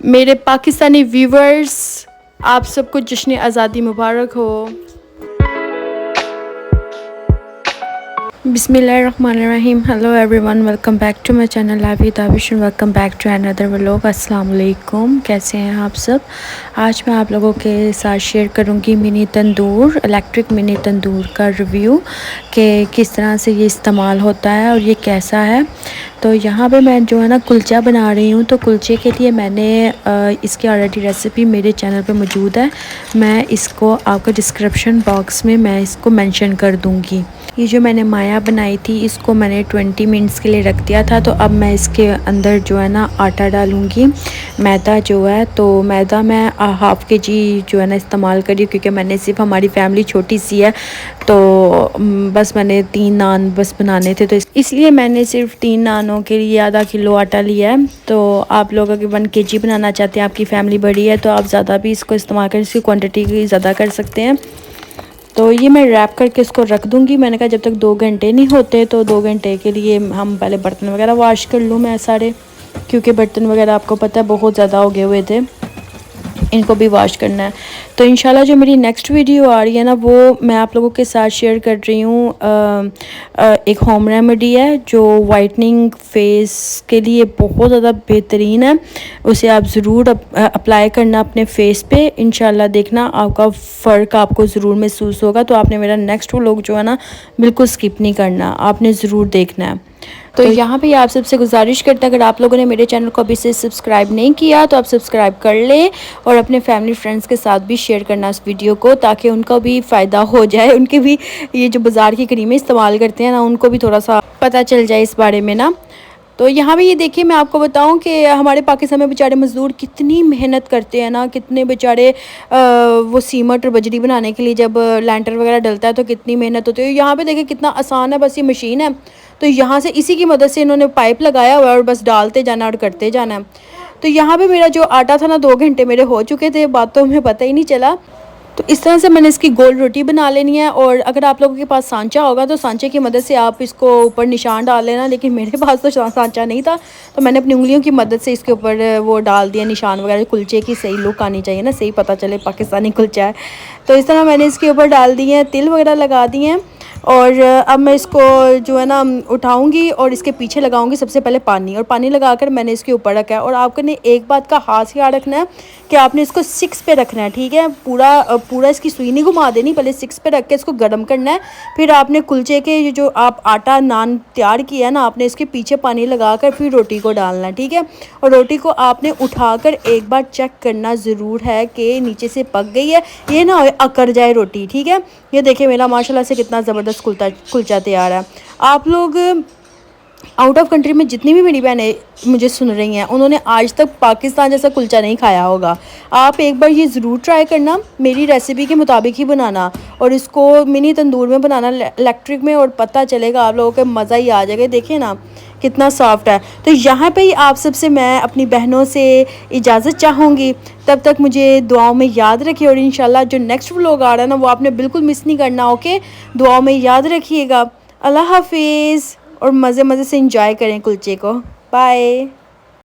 मेरे पाकिस्तानी व्यूवर्स, आप सबको जश्न आज़ादी मुबारक हो। बिस्मिल्लाहिर्रहमानिर्रहीम। Hello everyone, welcome back to my channel Aabi Dawish, welcome back to another vlog. अस्सलाम वालेकुम, कैसे हैं आप सब। आज मैं आप लोगों के साथ शेयर करूंगी मिनी तंदूर, इलेक्ट्रिक मिनी तंदूर का रिव्यू कि किस तरह से ये इस्तेमाल होता है और ये कैसा है। तो यहाँ पे मैं जो है ना कुलचा बना रही हूँ। तो कुलचे के लिए मैंने इसकी ऑलरेडी रेसिपी मेरे चैनल पे मौजूद है। मैं इसको आपको डिस्क्रिप्शन बॉक्स में मैं इसको मेंशन कर दूँगी। ये जो मैंने माया बनाई थी इसको मैंने 20 मिनट्स के लिए रख दिया था। तो अब मैं इसके अंदर जो है ना आटा डालूँगी, मैदा जो है। तो मैदा मैं हाफ़ के-जी जो है ना इस्तेमाल करी, क्योंकि मैंने सिर्फ, हमारी फैमिली छोटी सी है तो बस मैंने 3 नान बस बनाने थे, तो इसलिए मैंने सिर्फ 3 नानों के लिए आधा किलो आटा लिया है। तो आप लोग अगर 1 के-जी बनाना चाहते हैं, आपकी फ़ैमिली बड़ी है, तो आप ज़्यादा भी इसको इस्तेमाल करें, इसकी क्वान्टिटी ज़्यादा कर सकते हैं। तो ये मैं रैप करके इसको रख दूँगी। मैंने कहा जब तक 2 घंटे नहीं होते तो 2 घंटे के लिए हम पहले बर्तन वगैरह वॉश कर लूँ मैं सारे, क्योंकि बर्तन वगैरह आपको पता है बहुत ज़्यादा उगे हुए थे, इनको भी वॉश करना है। तो इंशाल्लाह जो मेरी नेक्स्ट वीडियो आ रही है ना, वो मैं आप लोगों के साथ शेयर कर रही हूँ। एक होम रेमेडी है जो वाइटनिंग फेस के लिए बहुत ज़्यादा बेहतरीन है। उसे आप ज़रूर अप्लाई करना अपने फेस पे। इंशाल्लाह देखना आपका फ़र्क आपको ज़रूर महसूस होगा। तो आपने मेरा नेक्स्ट व्लॉग जो है ना बिल्कुल स्किप नहीं करना, आपने ज़रूर देखना है। तो यहाँ पे आप सबसे गुजारिश करते हैं, अगर आप लोगों ने मेरे चैनल को अभी से सब्सक्राइब नहीं किया तो आप सब्सक्राइब कर लें और अपने फैमिली फ्रेंड्स के साथ भी शेयर करना इस वीडियो को, ताकि उनका भी फ़ायदा हो जाए। उनके भी ये जो बाज़ार की क्रीमें इस्तेमाल करते हैं ना, उनको भी थोड़ा सा पता चल जाए इस बारे में ना। तो यहाँ पे ये देखिए, मैं आपको बताऊं कि हमारे पाकिस्तान में बेचारे मज़दूर कितनी मेहनत करते हैं ना, कितने बेचारे वो सीमेंट और बजरी बनाने के लिए जब लैंटर वगैरह डलता है तो कितनी मेहनत होती है। यहाँ पे देखिए कितना आसान है, बस ये मशीन है। तो यहाँ से इसी की मदद से इन्होंने पाइप लगाया हुआ है और बस डालते जाना और करते जाना है। तो यहाँ पे मेरा जो आटा था ना 2 घंटे मेरे हो चुके थे, बातों में पता ही नहीं चला। तो इस तरह से मैंने इसकी गोल रोटी बना लेनी है। और अगर आप लोगों के पास सांचा होगा तो सांचे की मदद से आप इसको ऊपर निशान डाल लेना, लेकिन मेरे पास तो सांचा नहीं था, तो मैंने अपनी उंगलियों की मदद से इसके ऊपर वो डाल दिया निशान वगैरह। कुलचे की सही लुक आनी चाहिए ना, सही पता चले पाकिस्तानी कुलचा है। तो इस तरह मैंने इसके ऊपर डाल दिए हैं, तिल वगैरह लगा दिए हैं। और अब मैं इसको जो है ना उठाऊंगी और इसके पीछे लगाऊंगी सबसे पहले पानी, और पानी लगाकर मैंने इसके ऊपर रखा है। और आपने एक बात का खास ख्याल रखना है कि आपने इसको 6 पे रखना है, ठीक है। पूरा इसकी सुई नहीं घुमा देनी, पहले 6 पे रख के इसको गर्म करना है। फिर आपने कुलचे के जो आप आटा नान तैयार किया है ना, आपने इसके पीछे पानी लगाकर फिर रोटी को डालना है, ठीक है। और रोटी को आपने उठाकर एक बार चेक करना ज़रूर है कि नीचे से पक गई है, ये ना अकड़ जाए रोटी, ठीक है। ये देखिए मेरा माशाल्लाह से कितना ज़बरदस्त कुलचा तैयार है। आप लोग आउट ऑफ कंट्री में जितनी भी मेरी बहनें मुझे सुन रही हैं, उन्होंने आज तक पाकिस्तान जैसा कुलचा नहीं खाया होगा। आप एक बार ये ज़रूर ट्राई करना, मेरी रेसिपी के मुताबिक ही बनाना और इसको मिनी तंदूर में बनाना, इलेक्ट्रिक में, और पता चलेगा आप लोगों को मज़ा ही आ जाएगा। देखिए ना कितना सॉफ्ट है। तो यहाँ पे ही आप सबसे मैं अपनी बहनों से इजाज़त चाहूँगी। तब तक मुझे दुआओं में याद रखिए, और इंशाल्लाह जो नेक्स्ट व्लॉग आ रहा है ना, वो आपने बिल्कुल मिस नहीं करना। ओके, दुआओं में याद रखिएगा। अल्लाह हाफिज़, और मज़े से इंजॉय करें कुलचे को। बाय।